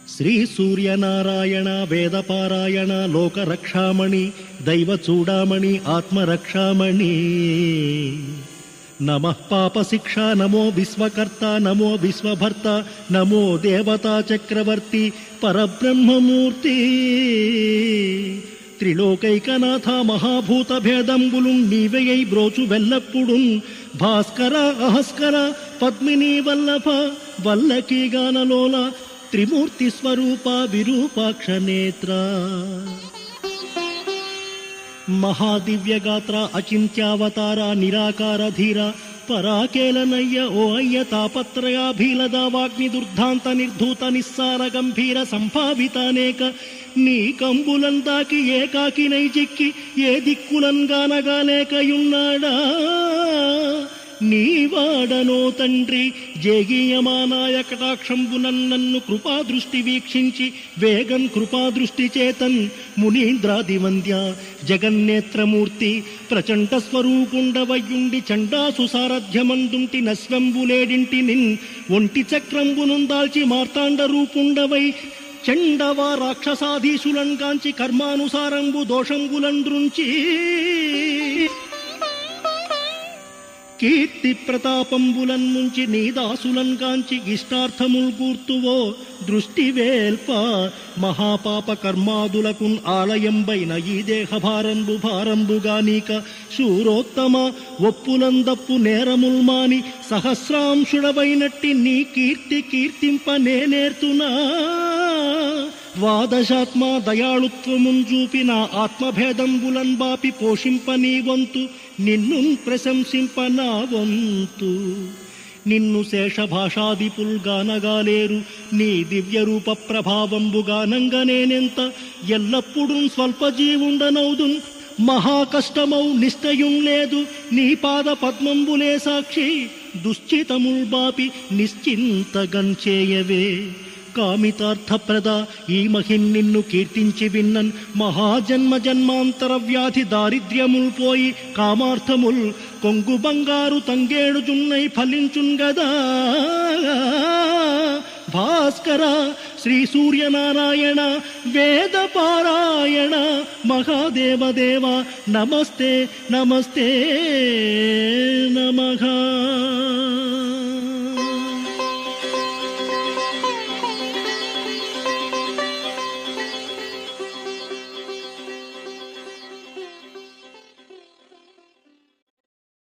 శ్రీ సూర్యనారాయణ వేదపారాయణ లోకరక్షామణి దైవచూడామణి ఆత్మరక్షామణి నమః పాపశిక్ష నమో విశ్వకర్త నమో విశ్వభర్త నమో దేవతా చక్రవర్తి పరబ్రహ్మమూర్తి త్రిలోకైకనాథ మహాభూత భేదంబులు నీవెయై బ్రోచు వెల్లప్పుడున్ భాస్కర అహస్కర పద్మిని వల్లభ వల్లకీ గానలోల త్రిమూర్తి స్వరూప విరూపాక్ష నేత్ర మహాదివ్యగాత్ర అచింత్యావతార నిరాకార ధీర పరాకేలనయ్య ఓ అయ్య తాపత్రయాభీలద వాగ్ని దుర్ధాంత నిర్ధూత నిస్సార గంభీర సంభావితానేక నీ కంబులందాకి ఏకాకి నైజిక్కి ఏ దిక్కులన్ గానగాలేకయున్నాడా నీవాడనో తండ్రి జేగీయమానాయ కటాక్షంబునన్ నన్ను కృపాదృష్టి వీక్షించి వేగన్ కృపాదృష్టి చేతన్ మునీంద్రాదివంద్య జగన్నేత్రమూర్తి ప్రచండ స్వరూపుండవయ్యుండి చండాసు సారథ్యమందుంటి నశ్వంబులేడింటి నిన్ ఒంటి చక్రంబునుందాల్చి మార్తాండ రూపుండవై చండవా రాక్షసాధీశులన్ కాంచి కర్మానుసారంబు దోషంబులంద్రుంచి కీర్తి ప్రతాపంబులన్ నుంచి నీదాసులన్ కాంచి ఇష్టార్థముల్ కూర్తువో దృష్టి వేల్ప మహాపాప కర్మాదులకున్ ఆలయంబైన ఈ దేహభారంబు భారంబుగా నీక శూరోత్తమ ఒప్పులందప్పు నేరముల్ మాని సహస్రాంశుడవైనట్టి నీ కీర్తి కీర్తింప నేనేర్తునా ద్వాదశాత్మ దయాళుత్వమున్ చూపిన ఆత్మభేదంబులన్ బాపి పోషింప నీ వంతు నిన్ను ప్రశంసింప నా వంతు నిన్ను శేషభాషాదిపుల్ గానగాలేరు నీ దివ్య రూప ప్రభావంబుగానంగా నేనెంత ఎల్లప్పుడూ స్వల్పజీవుండనౌదున్ మహాకష్టమౌ నిశ్చయం లేదు నీ పాద పద్మంబులే సాక్షి దుశ్చితముల్ బాపి నిశ్చింతగన్ చేయవే కామితార్థప్రద ఈ మహిన్ నిన్ను కీర్తించి విన్నన్ మహాజన్మ జన్మాంతర వ్యాధి దారిద్ర్యముల్ పోయి కామార్థముల్ కొంగు బంగారు తంగేడు జున్నై ఫలించున్ గదా భాస్కర శ్రీ సూర్యనారాయణ వేదపారాయణ మహాదేవదేవ నమస్తే నమస్తే నమః.